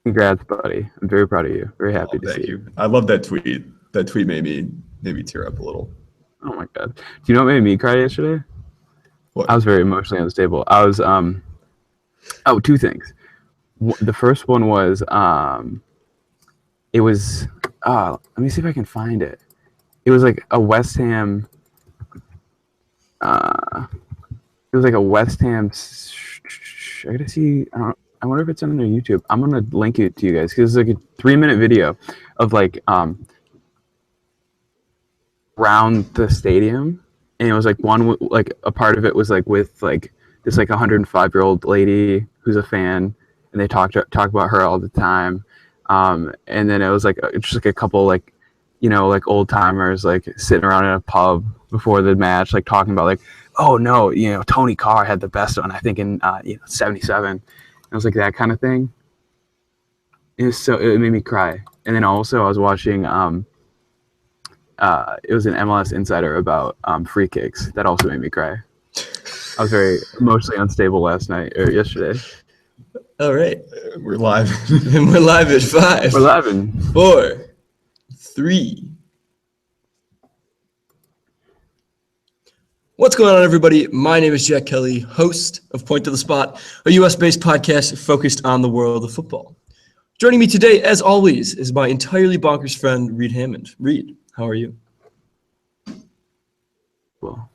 Congrats, buddy. I'm very proud of you. Very happy Oh, to see thank it. you. I love that tweet. That tweet made me tear up a little. Oh my god. Do you know what made me cry yesterday? I What? was very emotionally unstable. I was two things. The first one was it was let me see if I can find it. It was like a West Ham uh it was like a West Ham I gotta see. I wonder if it's on their YouTube. I'm gonna link it to you guys because it's like a 3-minute video of like around the stadium, and it was like like a part of it was like with like this like 105-year-old lady who's a fan, and they talk about her all the time, and then it was like just like a couple like like old timers like sitting around in a pub before the match like talking about like, oh no, Tony Carr had the best one I think in 77. It was like that kind of thing. It made me cry. And then also I was watching it was an MLS Insider about free kicks. That also made me cry. I was very emotionally unstable yesterday. All right, we're live. We're live at 5. We're laughing. 4, 3. What's going on, everybody? My name is Jack Kelly, host of Point to the Spot, a U.S.-based podcast focused on the world of football. Joining me today, as always, is my entirely bonkers friend, Reed Hammond. Reed, how are you? Well,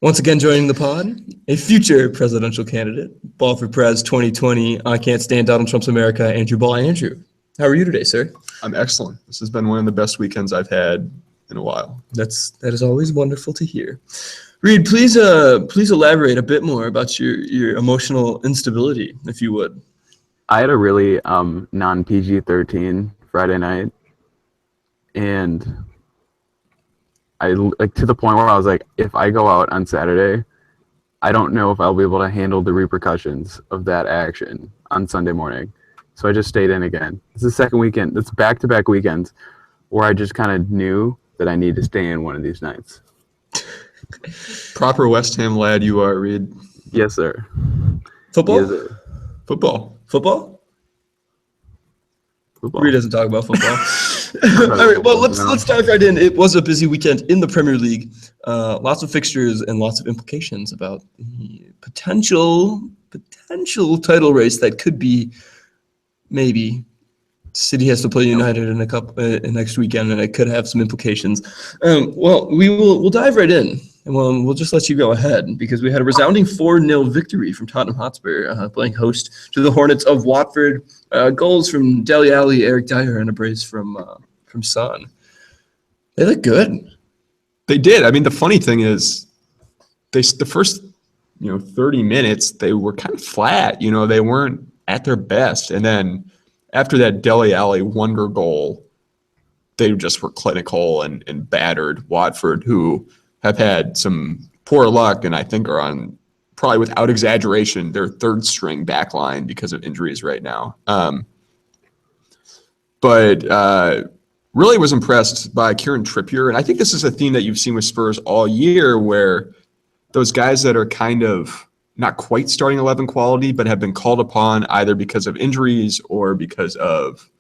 once again joining the pod, a future presidential candidate, Ball for Prez 2020, I Can't Stand Donald Trump's America, Andrew Ball. Andrew, how are you today, sir? I'm excellent. This has been one of the best weekends I've had in a while. That is always wonderful to hear. Reed, please elaborate a bit more about your emotional instability, if you would. I had a really non-PG-13 Friday night, and I like to the point where I was like, if I go out on Saturday, I don't know if I'll be able to handle the repercussions of that action on Sunday morning. So I just stayed in again. It's the second weekend. It's back-to-back weekends where I just kind of knew that I need to stay in one of these nights. Proper West Ham lad you are, Reed. Yes, sir. Football? Yes, sir. Football? Football. Reed doesn't talk about football. All right, well, let's dive right in. It was a busy weekend in the Premier League. Lots of fixtures and lots of implications about the potential title race that could be maybe. City has to play United in next weekend, and it could have some implications. Well, we'll dive right in, and we'll just let you go ahead because we had a resounding 4-0 victory from Tottenham Hotspur, playing host to the Hornets of Watford. Goals from Dele Alli, Eric Dyer, and a brace from Son. They look good. They did. I mean, the funny thing is, the first 30 minutes they were kind of flat. They weren't at their best, and then after that Dele Alli wonder goal, they just were clinical and battered Watford, who have had some poor luck and I think are on, probably without exaggeration, their third string back line because of injuries right now. But really was impressed by Kieran Trippier. And I think this is a theme that you've seen with Spurs all year, where those guys that are kind of not quite starting 11 quality, but have been called upon either because of injuries or because of,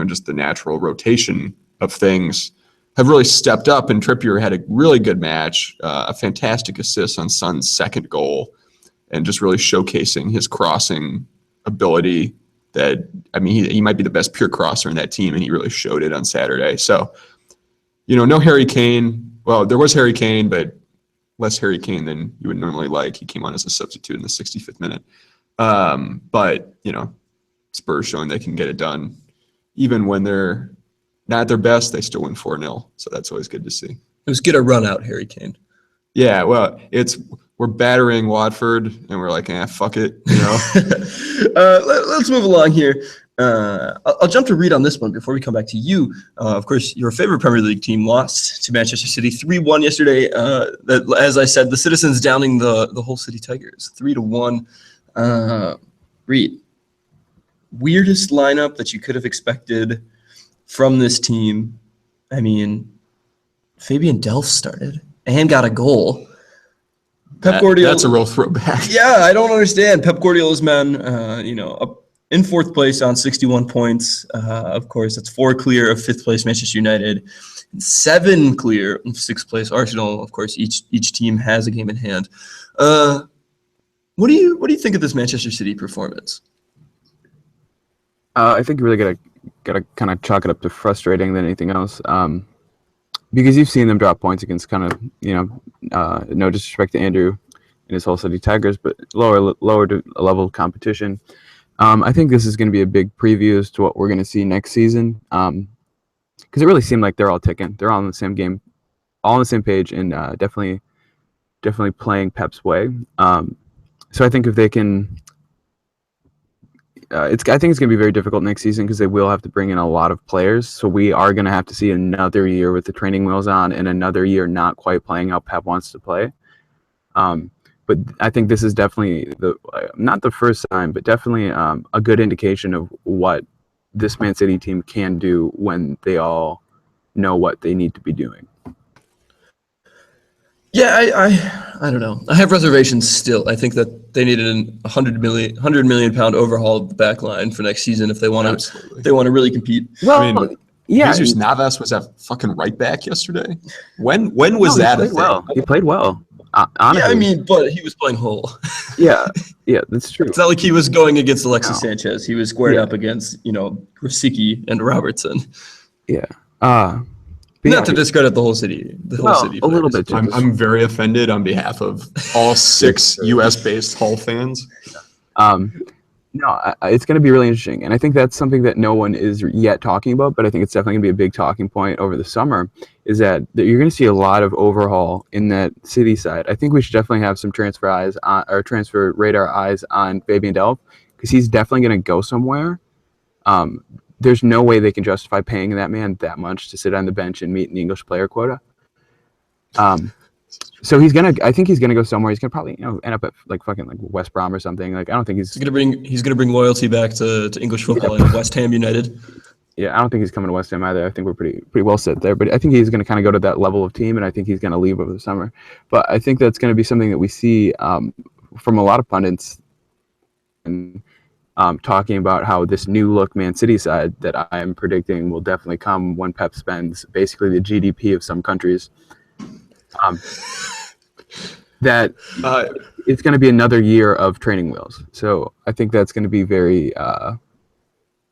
just the natural rotation of things, have really stepped up. And Trippier had a really good match, a fantastic assist on Son's second goal, and just really showcasing his crossing ability. That, I mean, he might be the best pure crosser in that team, and he really showed it on Saturday. So, no Harry Kane. Well, there was Harry Kane, but less Harry Kane than you would normally like. He came on as a substitute in the 65th minute. But, Spurs showing they can get it done. Even when they're not at their best, they still win 4-0. So that's always good to see. Let's get a run out, Harry Kane. Yeah, well, we're battering Watford, and we're like, fuck it, Let's move along here. I'll jump to Reed on this one before we come back to you. Of course, your favorite Premier League team lost to Manchester City 3-1 yesterday. As I said, the citizens downing the Hull City Tigers 3-1. Reed, weirdest lineup that you could have expected from this team. I mean, Fabian Delph started and got a goal. Pep Guardiola. That's a real throwback. Yeah, I don't understand. Pep Guardiola's men, in fourth place on 61 points. Of course, that's 4 clear of fifth place Manchester United, and 7 clear of sixth place Arsenal. Of course, each team has a game in hand. What do you think of this Manchester City performance? I think you really gotta kind of chalk it up to frustrating than anything else. Because you've seen them drop points against kind of, no disrespect to Andrew and his Hull City Tigers, but lower level competition. I think this is going to be a big preview as to what we're going to see next season. Because it really seemed like they're all ticking. They're all in the same game, all on the same page, and definitely playing Pep's way. So I think if they can, I think it's going to be very difficult next season because they will have to bring in a lot of players. So we are going to have to see another year with the training wheels on and another year not quite playing how Pep wants to play. But I think this is definitely not the first time, but definitely a good indication of what this Man City team can do when they all know what they need to be doing. Yeah, I don't know. I have reservations still. I think that they needed a £100 million overhaul of the back line for next season if they want to really compete. Well, I mean, yeah, Jesus Navas was at fucking right back yesterday. When was that a thing? Well, he played well. Honestly. Yeah, I mean, but he was playing Hull. yeah, that's true. It's not like he was going against Alexis Sanchez. He was squared up against, Rosicky and Robertson. Yeah. Not to discredit the whole city. City a little bit. I'm very offended on behalf of all 6 U.S.-based Hull fans. No, it's going to be really interesting, and I think that's something that no one is yet talking about, but I think it's definitely going to be a big talking point over the summer, is that you're going to see a lot of overhaul in that City side. I think we should definitely have some transfer radar eyes on Fabian Delph, because he's definitely going to go somewhere. There's no way they can justify paying that man that much to sit on the bench and meet an English player quota. So I think he's gonna go somewhere. He's gonna probably end up at like West Brom or something. Like I don't think he's gonna bring loyalty back to English football and West Ham United. Yeah, I don't think he's coming to West Ham either. I think we're pretty well set there. But I think he's gonna kind of go to that level of team, and I think he's gonna leave over the summer. But I think that's gonna be something that we see from a lot of pundits and talking about how this new look Man City side that I am predicting will definitely come when Pep spends basically the GDP of some countries. That it's going to be another year of training wheels. So I think that's going to be very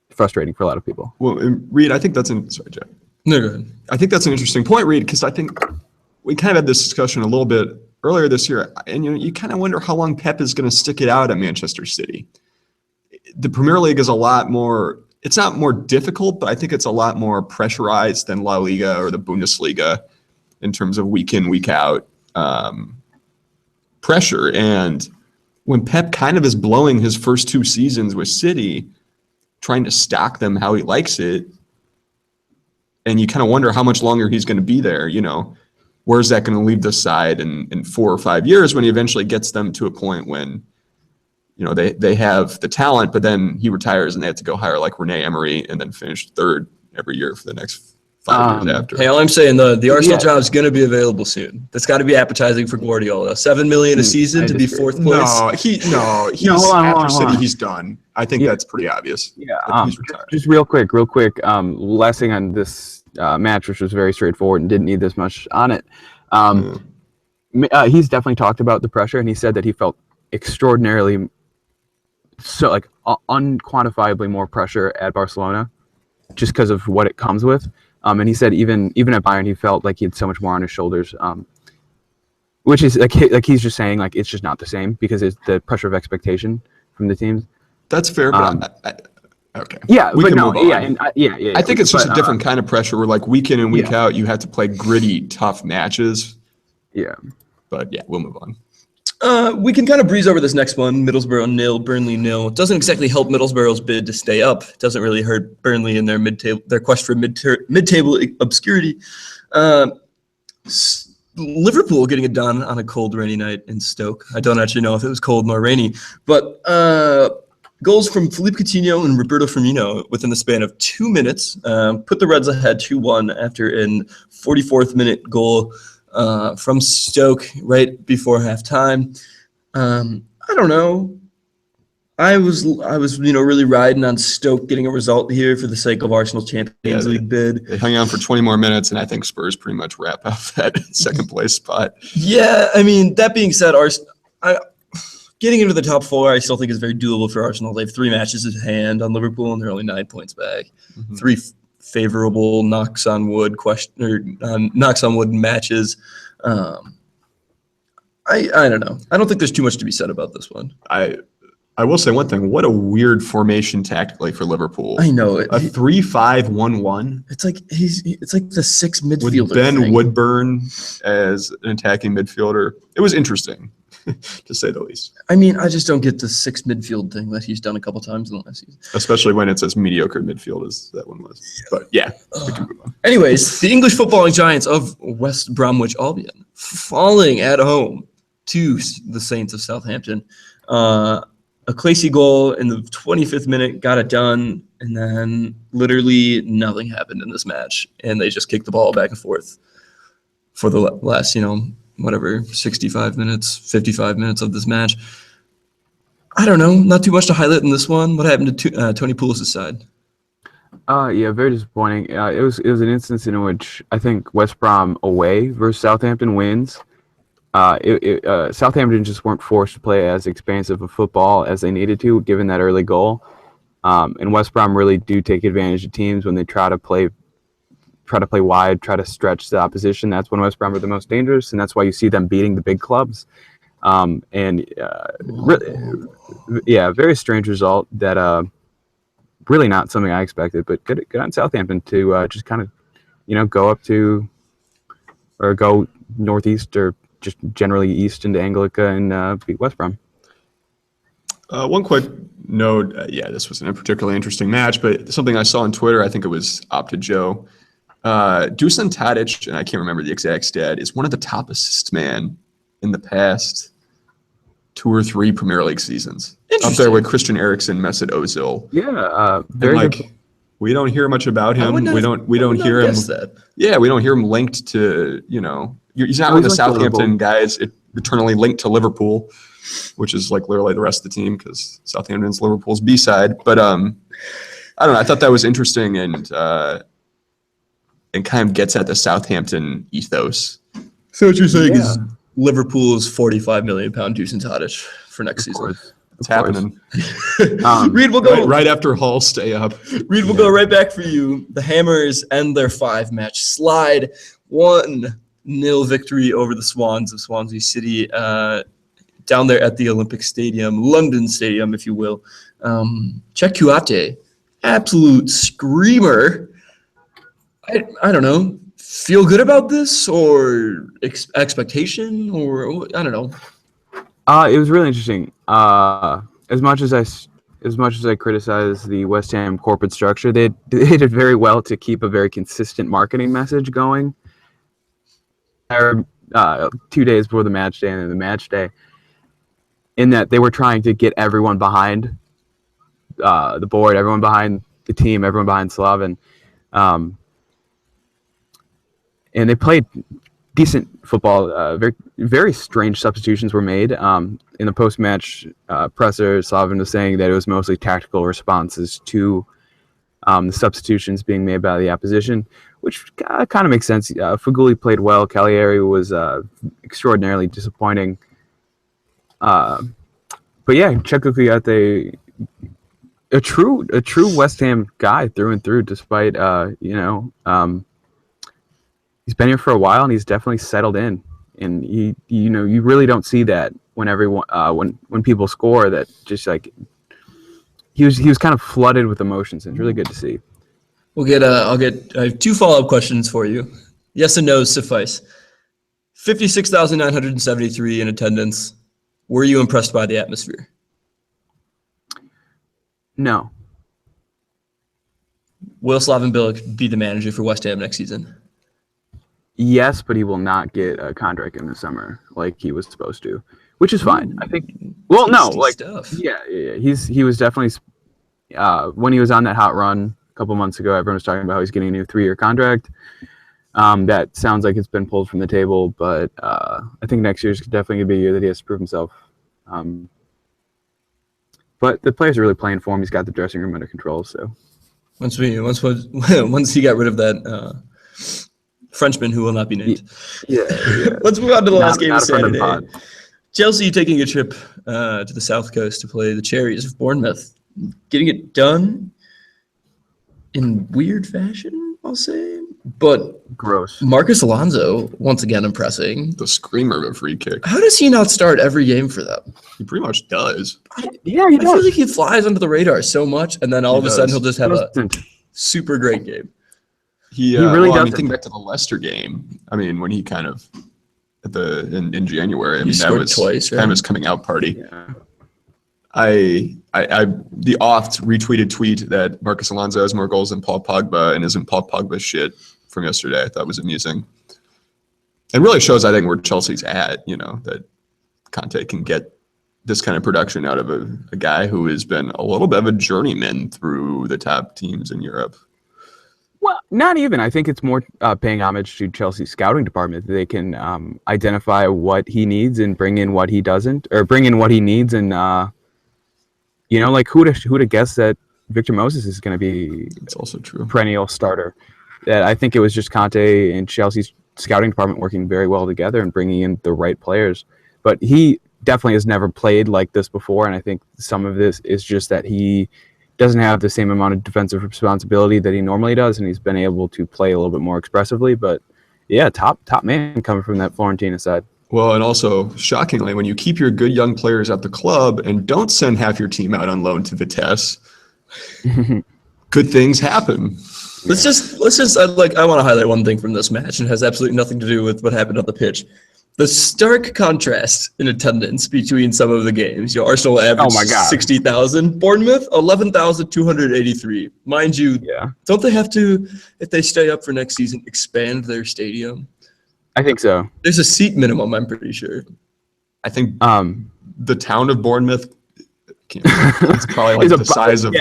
frustrating for a lot of people. Well, Reed, I think that's sorry, Jack. No, go ahead. I think that's an interesting point, Reed, because I think we kind of had this discussion a little bit earlier this year, and you kind of wonder how long Pep is going to stick it out at Manchester City. The Premier League is a lot more. It's not more difficult, but I think it's a lot more pressurized than La Liga or the Bundesliga in terms of week in, week out pressure. And when Pep kind of is blowing his first 2 seasons with City, trying to stock them how he likes it, and you kind of wonder how much longer he's going to be there, where's that going to leave the side in 4 or 5 years when he eventually gets them to a point when, they have the talent, but then he retires and they have to go hire like Rene Emery and then finish 3rd every year for the next 5 years after. Hey, all I'm saying, the Arsenal job is going to be available soon. That's got to be appetizing for Guardiola. $7 million a season to be 4th place. After City, he's done. I think that's pretty obvious. Yeah. Just real quick. Last thing on this match, which was very straightforward and didn't need this much on it. He's definitely talked about the pressure, and he said that he felt extraordinarily, unquantifiably more pressure at Barcelona, just because of what it comes with. And he said even at Bayern, he felt like he had so much more on his shoulders, which is like he's just saying like it's just not the same because it's the pressure of expectation from the teams. That's fair, but okay. Yeah, we but can no, move on. I think it's just a different kind of pressure where like week in and week out, you have to play gritty, tough matches. Yeah, but yeah, we'll move on. We can kind of breeze over this next one. Middlesbrough 0, Burnley 0. It doesn't exactly help Middlesbrough's bid to stay up. It doesn't really hurt Burnley in their quest for mid-table obscurity. Liverpool getting it done on a cold, rainy night in Stoke. I don't actually know if it was cold nor rainy, but goals from Philippe Coutinho and Roberto Firmino within the span of 2 minutes put the Reds ahead 2-1 after an 44th minute goal from Stoke right before halftime. I don't know. I was really riding on Stoke getting a result here for the sake of Arsenal Champions League bid. They hung on for 20 more minutes, and I think Spurs pretty much wrap up that second place spot. Yeah, I mean, that being said, getting into the top 4, I still think is very doable for Arsenal. They have 3 matches at hand on Liverpool, and they're only 9 points back. Mm-hmm. 3 favorable knocks on wood matches. I don't know. I don't think there's too much to be said about this one. I will say one thing. What a weird formation tactically for Liverpool. I know it. A 3-5-1-1. It's like the 6 midfielder with Ben thing. Woodburn as an attacking midfielder. It was interesting, to say the least. I mean, I just don't get the 6 midfield thing that he's done a couple times in the last season. Especially when it's as mediocre midfield as that one was. But yeah, we can move on. Anyways, the English footballing giants of West Bromwich Albion falling at home to the Saints of Southampton. A Clacy goal in the 25th minute got it done, and then literally nothing happened in this match, and they just kicked the ball back and forth for the last, 65 minutes, 55 minutes of this match. I don't know, not too much to highlight in this one. What happened to Tony Poulos' side? Yeah, very disappointing. It was an instance in which I think West Brom away versus Southampton wins. Southampton just weren't forced to play as expansive a football as they needed to, given that early goal. And West Brom really do take advantage of teams when they try to play wide, try to stretch the opposition. That's when West Brom are the most dangerous, and that's why you see them beating the big clubs. Very strange result that really not something I expected, but good on Southampton to just kind of, go up to or go northeast or just generally east into Anglica and beat West Brom. One quick note. This wasn't a particularly interesting match, but something I saw on Twitter, I think it was Opta Joe. Dusan Tadic, and I can't remember the exact stat, is one of the top assist man in the past 2 or 3 Premier League seasons. Up there with Christian Eriksen, Mesut Ozil. Yeah, very good. We don't hear much about him. We don't hear him. Yeah, we don't hear him linked to, he's not one of the Southampton guys eternally linked to Liverpool, which is like literally the rest of the team because Southampton's Liverpool's B-side. But I don't know. I thought that was interesting and kind of gets at the Southampton ethos. So what you're saying is Liverpool's £45 million Dusan Tadic for next season. It's happening. Reed will go right after Hull stay up. Reed will go right back for you. The Hammers end their 5-match slide. 1-0 victory over the Swans of Swansea City down there at the Olympic Stadium, London Stadium, if you will. Cheikhou Kouyaté, absolute screamer. I don't know. Feel good about this or expectation or I don't know. It was really interesting. As much as I criticize the West Ham corporate structure, they did very well to keep a very consistent marketing message going. 2 days before the match day and then the match day, in that they were trying to get everyone behind the board, everyone behind the team, everyone behind Slaven, and they played decent football. Very, very strange substitutions were made. In the post-match presser, Slaven was saying that it was mostly tactical responses to the substitutions being made by the opposition, which kind of makes sense. Faguli played well. Cagliari was extraordinarily disappointing. But yeah, Cheikhou Kouyaté, a true West Ham guy through and through, despite he's been here for a while and he's definitely settled in. And you really don't see that when everyone when people score, that just like he was kind of flooded with emotions, and it's really good to see. I have 2 follow-up questions for you. Yes and no suffice. 56,973 in attendance. Were you impressed by the atmosphere? No. Will Slaven Bilic be the manager for West Ham next season? Yes, but he will not get a contract in the summer like he was supposed to, which is fine. I think. Well, no, like stuff. Yeah. He was definitely when he was on that hot run a couple months ago. Everyone was talking about how he's getting a new 3-year contract. That sounds like it's been pulled from the table, but I think next year's definitely gonna be a year that he has to prove himself. But the players are really playing for him. He's got the dressing room under control. So once he got rid of that Frenchman who will not be named. Yeah. Let's move on to the last game of a friend of the Saturday. pod. Chelsea taking a trip to the South Coast to play the Cherries of Bournemouth. Getting it done in weird fashion, I'll say. But Gross. Marcus Alonso, once again impressing. The screamer of a free kick. How does he not start every game for them? He pretty much does. Yeah, he I feel does. like he flies under the radar so much, and then all of a sudden does. he'll just have a Doesn't. super great game. He really well, I mean, doesn't. think back to the Leicester game. I mean, when he kind of in January. I He mean, that scored was twice, right? kind of his coming out party. Yeah. The oft retweeted tweet that Marcus Alonso has more goals than Paul Pogba and isn't Paul Pogba shit from yesterday I thought was amusing. And really shows, I think, where Chelsea's at, that Conte can get this kind of production out of a guy who has been a little bit of a journeyman through the top teams in Europe. Well, not even. I think it's more paying homage to Chelsea's scouting department. They can identify what he needs and bring in what he doesn't, or bring in what he needs. And, like who'd have guessed that Victor Moses is going to be It's also true. perennial starter. That I think it was just Conte and Chelsea's scouting department working very well together and bringing in the right players. But he definitely has never played like this before. And I think some of this is just that he doesn't have the same amount of defensive responsibility that he normally does, and he's been able to play a little bit more expressively. But yeah, top man coming from that Florentina side. Well, and also, shockingly, when you keep your good young players at the club and don't send half your team out on loan to Vitesse, good things happen. Let's just I want to highlight one thing from this match, and it has absolutely nothing to do with what happened on the pitch. The stark contrast in attendance between some of the games. Arsenal averaged 60,000. Bournemouth, 11,283. Mind you, don't they have to, if they stay up for next season, expand their stadium? I think so. There's a seat minimum, I'm pretty sure. I think the town of Bournemouth, it's probably like the size of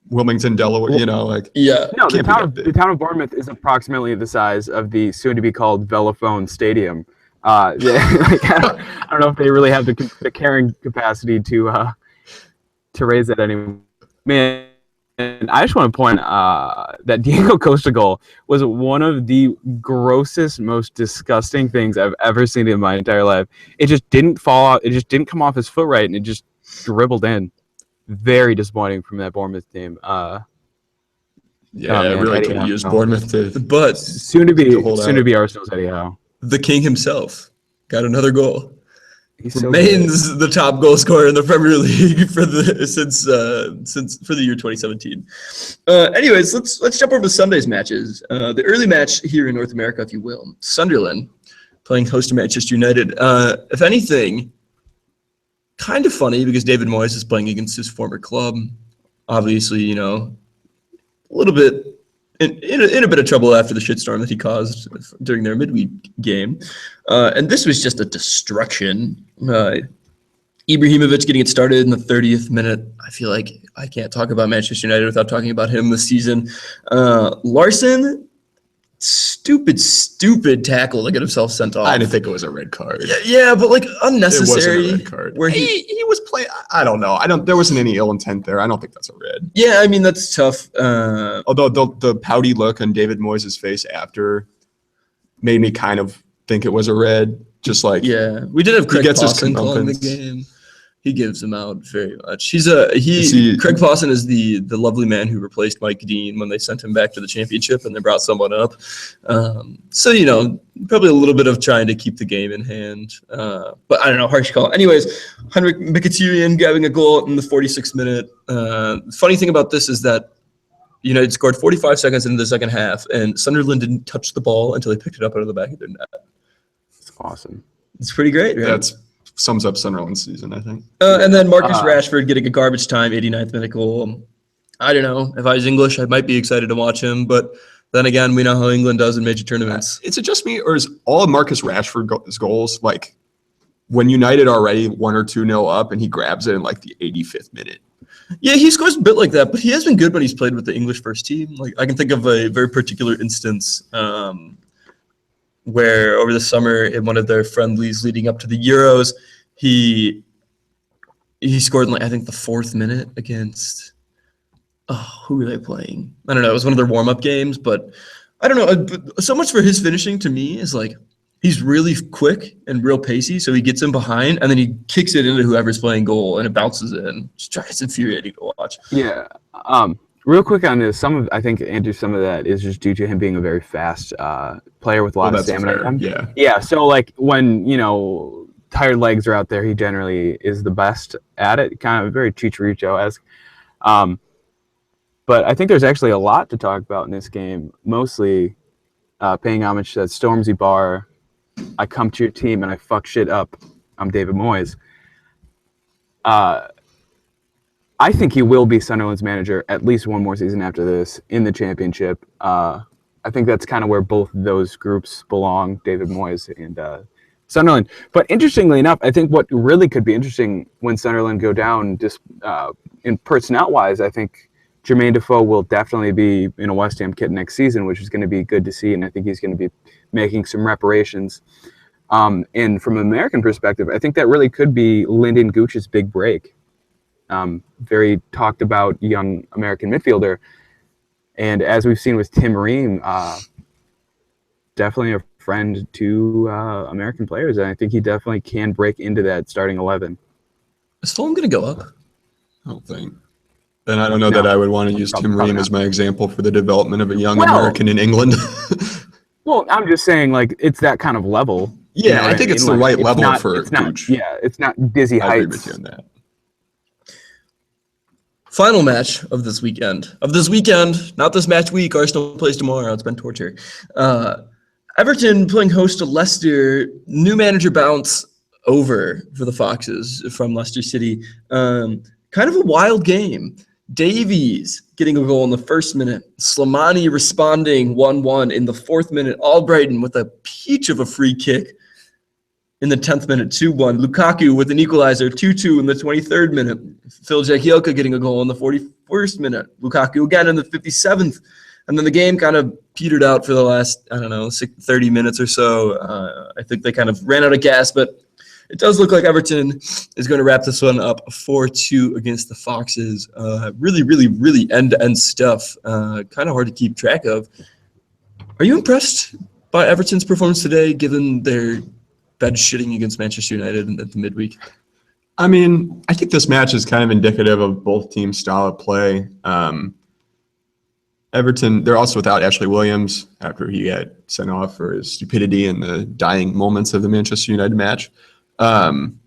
Wilmington, Delaware, Yeah. No, the town of Bournemouth is approximately the size of the soon-to-be-called Velophone Stadium. I don't know if they really have the carrying capacity to raise that anymore. Man, and I just want to point that Diego Costa goal was one of the grossest, most disgusting things I've ever seen in my entire life. It just didn't fall out. It just didn't come off his foot right, and it just dribbled in. Very disappointing from that Bournemouth team. Really could use Bournemouth to. But soon to be Arsenal's Eddie Howe. The king himself got another goal. He's so remains the top goal scorer in the Premier League for the year 2017. Anyways, let's jump over to Sunday's matches. The early match here in North America, if you will, Sunderland playing host to Manchester United. If anything, kind of funny because David Moyes is playing against his former club. Obviously, a little bit in a bit of trouble after the shitstorm that he caused during their midweek game. And this was just a destruction. Ibrahimovic getting it started in the 30th minute. I feel like I can't talk about Manchester United without talking about him this season. Larson, stupid tackle to get himself sent off. I didn't think it was a red card. Yeah, but like unnecessary. It wasn't a red card. Where he was playing. I don't know. There wasn't any ill intent there. I don't think that's a red. Yeah, I mean that's tough. Although the pouty look on David Moyes' face after made me kind of think it was a red. Just like we did have Craig Pawson calling the comeuppance. game. He gives him out very much. Craig Pawson is the lovely man who replaced Mike Dean when they sent him back to the championship and they brought someone up. So probably a little bit of trying to keep the game in hand. But I don't know, harsh call. Anyways, Henrik Mkhitaryan grabbing a goal in the 46th minute. Funny thing about this is that United scored 45 seconds into the second half, and Sunderland didn't touch the ball until they picked it up out of the back of their net. It's awesome. It's pretty great, right? That sums up Sunderland's season, I think. And then Marcus Rashford getting a garbage time 89th minute goal. I don't know. If I was English, I might be excited to watch him, but then again, we know how England does in major tournaments. Is it just me, or is all of Marcus Rashford's goals like when United are already 1 or 2-0 up and he grabs it in like the 85th minute? Yeah, he scores a bit like that, but he has been good when he's played with the English first team. Like I can think of a very particular instance where over the summer in one of their friendlies leading up to the Euros, he He scored in, like, I think the 4th minute against, who were they playing? I don't know. It was one of their warm-up games, but I don't know. But so much for his finishing to me is like he's really quick and real pacey, so he gets in behind and then he kicks it into whoever's playing goal and it bounces in. It's infuriating to watch. Yeah. Real quick on this, I think, Andrew, some of that is just due to him being a very fast player with a lot of stamina. Yeah. Yeah. So like when tired legs are out there, he generally is the best at it. Kind of very Chicharito-esque. But I think there's actually a lot to talk about in this game. Mostly paying homage to that Stormzy bar. I come to your team and I fuck shit up. I'm David Moyes. I think he will be Sunderland's manager at least one more season after this in the championship. I think that's kind of where both those groups belong, David Moyes and Sunderland. But interestingly enough, I think what really could be interesting when Sunderland go down, just in personnel-wise, I think Jermaine Defoe will definitely be in a West Ham kit next season, which is going to be good to see, and I think he's going to be making some reparations. And from an American perspective, I think that really could be Lyndon Gooch's big break. Very talked about young American midfielder. And as we've seen with Tim Ream, definitely a friend to American players. And I think he definitely can break into that starting 11. Is Fulham going to go up? I don't think. And I don't know that I would want to use Tim Ream as my example for the development of a young American in England. Well, I'm just saying, like, it's that kind of level. Yeah, I think it's the right level for Gooch. Yeah, it's not dizzy heights. I agree with you on that. Final match of this weekend. Not this match week. Arsenal plays tomorrow. It's been torture. Everton playing host to Leicester. New manager bounce over for the Foxes from Leicester City. Kind of a wild game. Davies getting a goal in the 1st minute. Slimani responding 1-1 in the 4th minute. Albrighton with a peach of a free kick in the 10th minute, 2-1. Lukaku with an equalizer, 2-2 in the 23rd minute. Phil Jagielka getting a goal in the 41st minute. Lukaku again in the 57th. And then the game kind of petered out for the last, 30 minutes or so. I think they kind of ran out of gas, but it does look like Everton is going to wrap this one up 4-2 against the Foxes. Really, really, really end-to-end stuff. Kind of hard to keep track of. Are you impressed by Everton's performance today, given their bed shitting against Manchester United at the midweek? I mean, I think this match is kind of indicative of both teams' style of play. Everton, they're also without Ashley Williams after he got sent off for his stupidity in the dying moments of the Manchester United match. Everton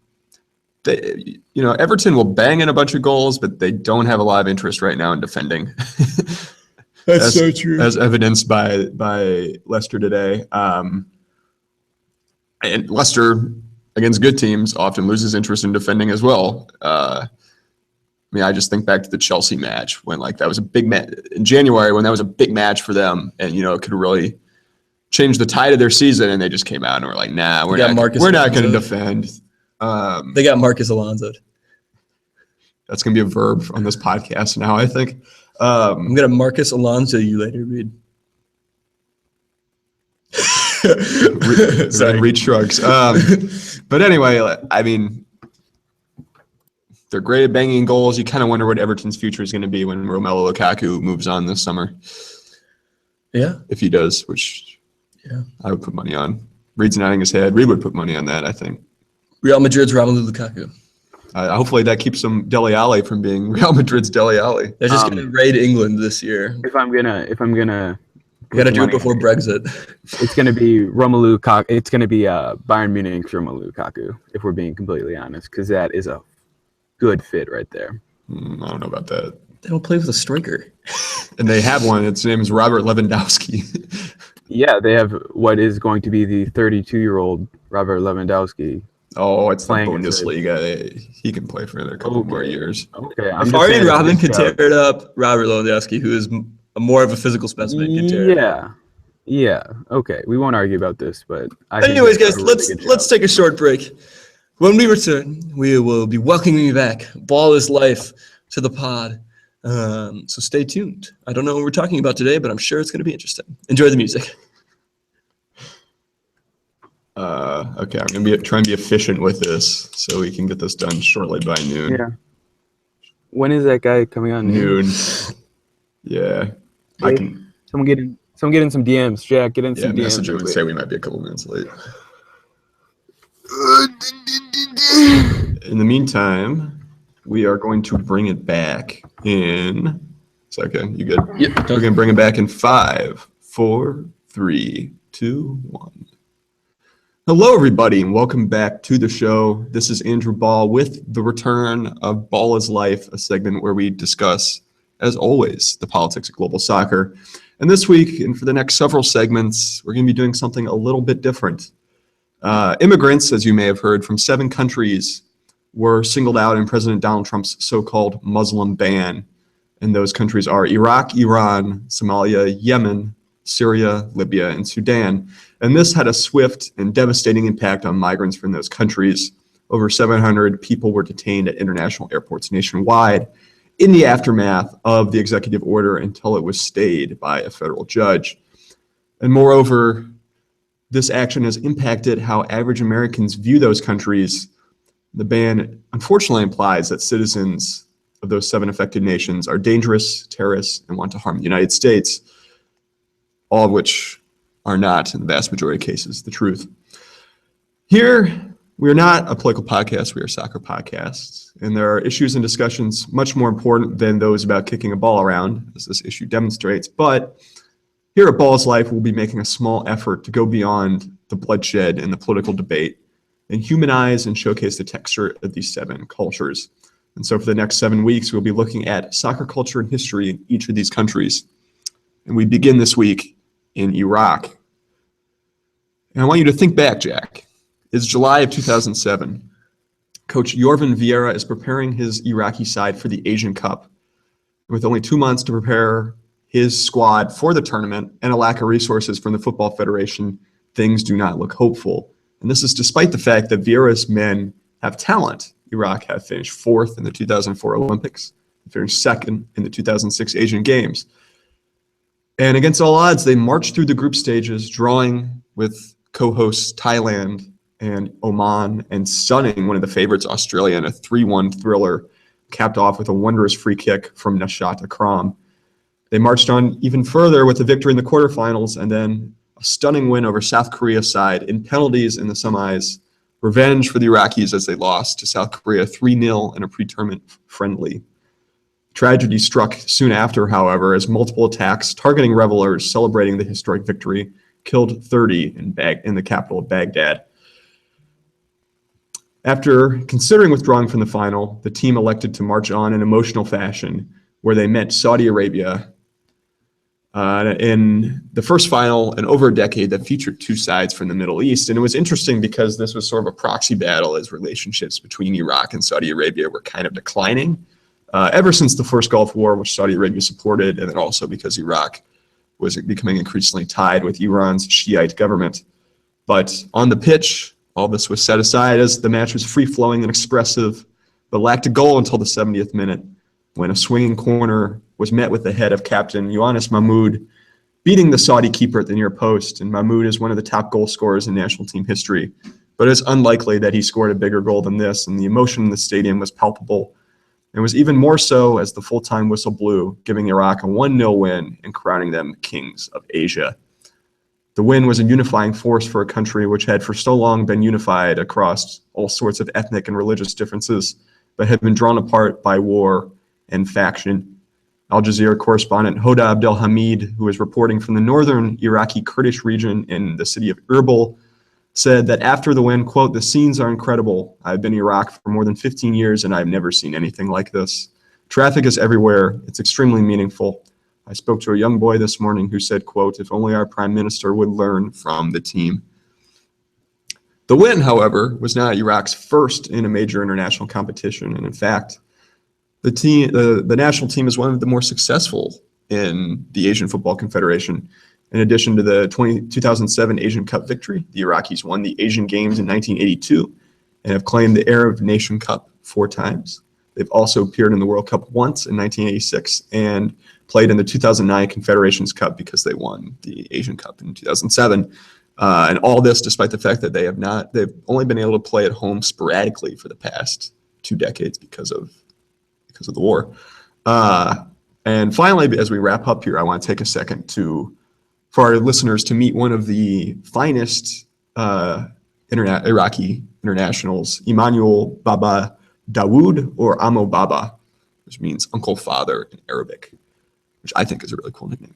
will bang in a bunch of goals, but they don't have a lot of interest right now in defending. That's so true. As evidenced by Leicester today. And Leicester, against good teams, often loses interest in defending as well. I just think back to the Chelsea match when that was a big match in January, when that was a big match for them, and it could really change the tide of their season, and they just came out and were like, "Nah, we're not going to defend." They got Marcus Alonso. That's going to be a verb on this podcast now, I think. I'm going to Marcus Alonso you later, Reed. Reed shrugs. But anyway, I mean, they're great at banging goals. You kind of wonder what Everton's future is going to be when Romelu Lukaku moves on this summer. Yeah. If he does, which I would put money on. Reed's nodding his head. Reed would put money on that, I think. Real Madrid's Romelu Lukaku. Hopefully that keeps some Dele Alli from being Real Madrid's Dele Alli. They're just going to raid England this year. If I'm gonna we got to do it before Brexit. It's going to be Romelu Lukaku. It's going to be Bayern Munich Romelu Lukaku, if we're being completely honest, because that is a good fit right there. I don't know about that. They don't play with a striker. And they have one. Its name is Robert Lewandowski. Yeah, they have what is going to be the 32-year-old Robert Lewandowski. Oh, it's the Bundesliga. He can play for another couple more years. Okay. If Arjen Robben can tear it up, Robert Lewandowski, who is more of a physical specimen, can tear it up. Yeah. Okay. We won't argue about this, but anyways, guys, let's take a short break. When we return, we will be welcoming you back. Ball is life to the pod. So stay tuned. I don't know what we're talking about today, but I'm sure it's going to be interesting. Enjoy the music. Okay, I'm gonna try and be efficient with this so we can get this done shortly by noon. Yeah. When is that guy coming on? Noon. Yeah, I can. Someone get in some DMs. Jack, get in Yeah, some DMs. message him and say we might be a couple minutes late. In the meantime, we are going to bring it back in. It's okay. You good? Yep. We're gonna bring it back in 5, 4, 3, 2, 1. Hello, everybody, and welcome back to the show. This is Andrew Ball with the return of Ball is Life, a segment where we discuss, as always, the politics of global soccer. And this week, and for the next several segments, we're going to be doing something a little bit different. Immigrants, as you may have heard, from 7 countries were singled out in President Donald Trump's so-called Muslim ban. And those countries are Iraq, Iran, Somalia, Yemen, Syria, Libya, and Sudan. And this had a swift and devastating impact on migrants from those countries. Over 700 people were detained at international airports nationwide in the aftermath of the executive order until it was stayed by a federal judge. And moreover, this action has impacted how average Americans view those countries. The ban unfortunately implies that citizens of those 7 affected nations are dangerous, terrorists, and want to harm the United States, all of which are not, in the vast majority of cases, the truth. Here, we are not a political podcast, we are soccer podcasts, and there are issues and discussions much more important than those about kicking a ball around, as this issue demonstrates. But here at Ball's Life, we'll be making a small effort to go beyond the bloodshed and the political debate and humanize and showcase the texture of these 7 cultures. And so for the next 7 weeks, we'll be looking at soccer culture and history in each of these countries. And we begin this week in Iraq. And I want you to think back, Jack. It's July of 2007. Coach Yorvin Vieira is preparing his Iraqi side for the Asian Cup. With only 2 months to prepare his squad for the tournament and a lack of resources from the Football Federation, things do not look hopeful. And this is despite the fact that Vieira's men have talent. Iraq have finished 4th in the 2004 Olympics, finished 2nd in the 2006 Asian Games. And against all odds, they marched through the group stages, drawing with co-hosts Thailand and Oman, and stunning one of the favorites, Australia, in a 3-1 thriller, capped off with a wondrous free kick from Nashat Akram. They marched on even further with a victory in the quarterfinals, and then a stunning win over South Korea's side in penalties in the semis. Revenge for the Iraqis as they lost to South Korea 3-0 in a pre-tournament friendly. Tragedy struck soon after, however, as multiple attacks targeting revelers celebrating the historic victory killed 30 in the capital of Baghdad. After considering withdrawing from the final, the team elected to march on in emotional fashion, where they met Saudi Arabia in the first final in over a decade that featured 2 sides from the Middle East. And it was interesting because this was sort of a proxy battle as relationships between Iraq and Saudi Arabia were kind of declining. Ever since the first Gulf War, which Saudi Arabia supported, and then also because Iraq was becoming increasingly tied with Iran's Shiite government. But on the pitch, all this was set aside as the match was free-flowing and expressive, but lacked a goal until the 70th minute, when a swinging corner was met with the head of captain Ioannis Mahmoud, beating the Saudi keeper at the near post. And Mahmoud is one of the top goal scorers in national team history, but it's unlikely that he scored a bigger goal than this, and the emotion in the stadium was palpable. It was even more so as the full-time whistle blew, giving Iraq a 1-0 win and crowning them kings of Asia. The win was a unifying force for a country which had for so long been unified across all sorts of ethnic and religious differences, but had been drawn apart by war and faction. Al Jazeera correspondent Hoda Abdelhamid, who is reporting from the northern Iraqi Kurdish region in the city of Erbil, said that after the win, quote, "The scenes are incredible. I've been in Iraq for more than 15 years and I've never seen anything like this. Traffic is everywhere. It's extremely meaningful. I spoke to a young boy this morning who said, quote, if only our prime minister would learn from the team." The win, however, was not Iraq's first in a major international competition. And in fact, the national team is one of the more successful in the Asian Football Confederation. In addition to the 2007 Asian Cup victory, the Iraqis won the Asian Games in 1982 and have claimed the Arab Nation Cup 4 times. They've also appeared in the World Cup once in 1986 and played in the 2009 Confederations Cup because they won the Asian Cup in 2007. And all this despite the fact that they've only been able to play at home sporadically for the past 2 decades because of the war. And finally, as we wrap up here, I want to take a second for our listeners to meet one of the finest Iraqi internationals, Emmanuel Baba Dawood, or Amo Baba, which means Uncle Father in Arabic, which I think is a really cool nickname.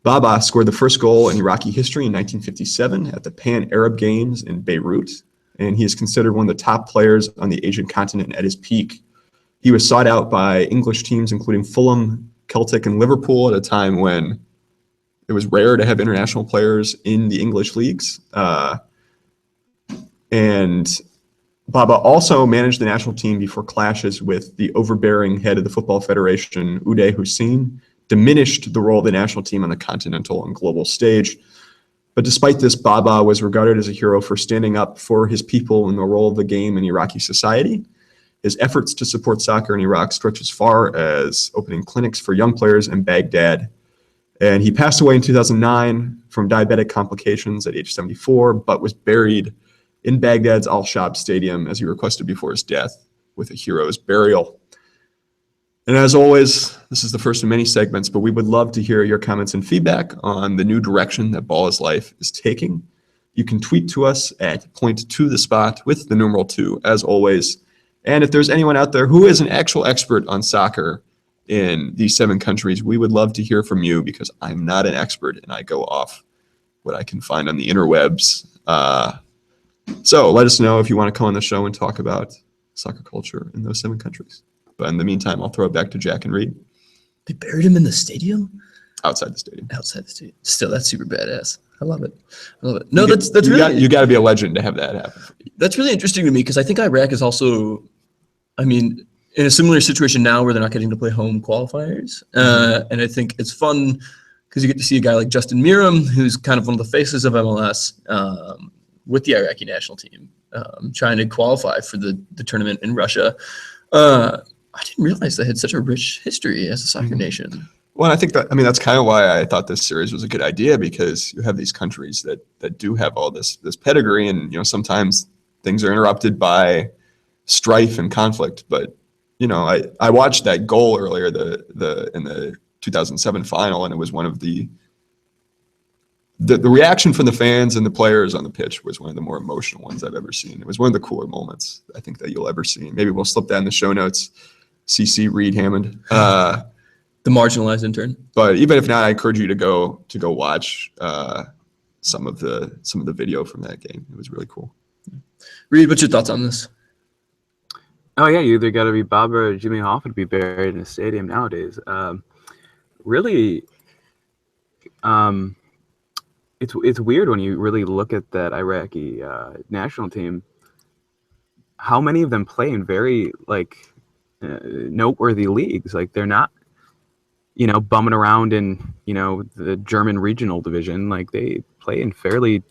Baba scored the first goal in Iraqi history in 1957 at the Pan-Arab Games in Beirut, and he is considered one of the top players on the Asian continent at his peak. He was sought out by English teams including Fulham, Celtic, and Liverpool at a time when it was rare to have international players in the English leagues. And Baba also managed the national team before clashes with the overbearing head of the Football Federation, Uday Hussein, diminished the role of the national team on the continental and global stage. But despite this, Baba was regarded as a hero for standing up for his people and the role of the game in Iraqi society. His efforts to support soccer in Iraq stretch as far as opening clinics for young players in Baghdad. And he passed away in 2009 from diabetic complications at age 74, but was buried in Baghdad's Al-Shab Stadium as he requested before his death with a hero's burial. And as always, this is the first of many segments, but we would love to hear your comments and feedback on the new direction that Ball is Life is taking. You can tweet to us at @PointToTheSpot with the numeral 2, as always. And if there's anyone out there who is an actual expert on soccer in these 7 countries, we would love to hear from you, because I'm not an expert and I go off what I can find on the interwebs. So let us know if you want to come on the show and talk about soccer culture in those 7 countries. But in the meantime, I'll throw it back to Jack and Reed. They buried him in the stadium? Outside the stadium. Outside the stadium. Still, that's super badass. I love it. No, that's really... You got to be a legend to have that happen. That's really interesting to me, because I think Iraq is also, in a similar situation now where they're not getting to play home qualifiers. And I think it's fun because you get to see a guy like Justin Meram, who's kind of one of the faces of MLS, with the Iraqi national team, trying to qualify for the tournament in Russia. I didn't realize they had such a rich history as a soccer nation. Well, I think that's kind of why I thought this series was a good idea, because you have these countries that do have all this pedigree, and sometimes things are interrupted by strife and conflict. But I watched that goal earlier in the 2007 final, and it was one of the reaction from the fans and the players on the pitch was one of the more emotional ones I've ever seen. It was one of the cooler moments I think that you'll ever see. Maybe we'll slip that in the show notes. CC Reed Hammond. The marginalized intern. But even if not, I encourage you to go watch some of the video from that game. It was really cool. Reed, what's your thoughts on this? Oh yeah, you either got to be Bob or Jimmy Hoffa to be buried in a stadium nowadays. Really, it's weird when you really look at that Iraqi national team. How many of them play in very noteworthy leagues? Like, they're not, bumming around in the German regional division. Like, they play in fairly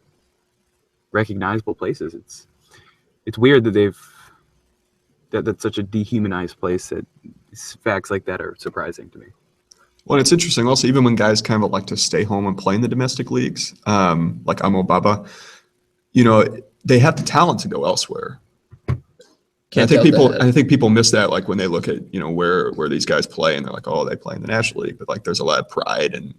recognizable places. It's weird that that's such a dehumanized place. That facts like that are surprising to me. Well, it's interesting also, even when guys kind of like to stay home and play in the domestic leagues, like Amo Baba, they have the talent to go elsewhere. I think people miss that, like when they look at where these guys play, and they're like, oh, they play in the National League, but like there's a lot of pride and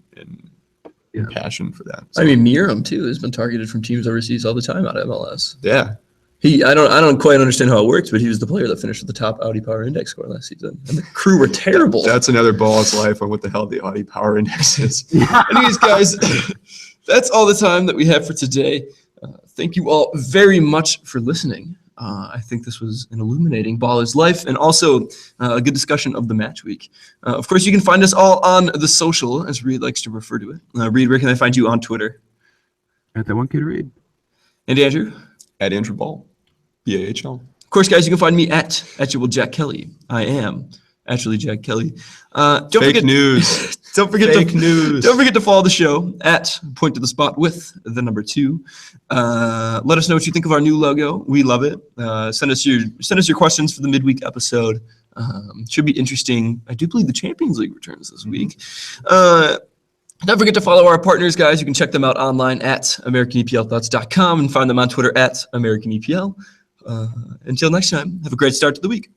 passion for that. So, Meram too has been targeted from teams overseas all the time out of MLS. Yeah. I don't quite understand how it works, but he was the player that finished with the top Audi Power Index score last season, and the crew were terrible. That's another Ball's Life on what the hell the Audi Power Index is. Anyways, guys, that's all the time that we have for today. Thank you all very much for listening. I think this was an illuminating Ball is Life, and also a good discussion of the match week. Of course, you can find us all on the social, as Reed likes to refer to it. Reed, where can I find you on Twitter? At the One Kid Reed. And Andrew? At Andrew Ball, BAHL. Of course, guys, you can find me at Actual Jack Kelly. I am actually Jack Kelly. Fake news. Don't forget news. Don't forget to follow the show at Point to the Spot with the number 2. Let us know what you think of our new logo. We love it. Send us your questions for the midweek episode. Should be interesting. I do believe the Champions League returns this week. Don't forget to follow our partners, guys. You can check them out online at AmericanEPLThoughts.com and find them on Twitter at AmericanEPL. Until next time, have a great start to the week.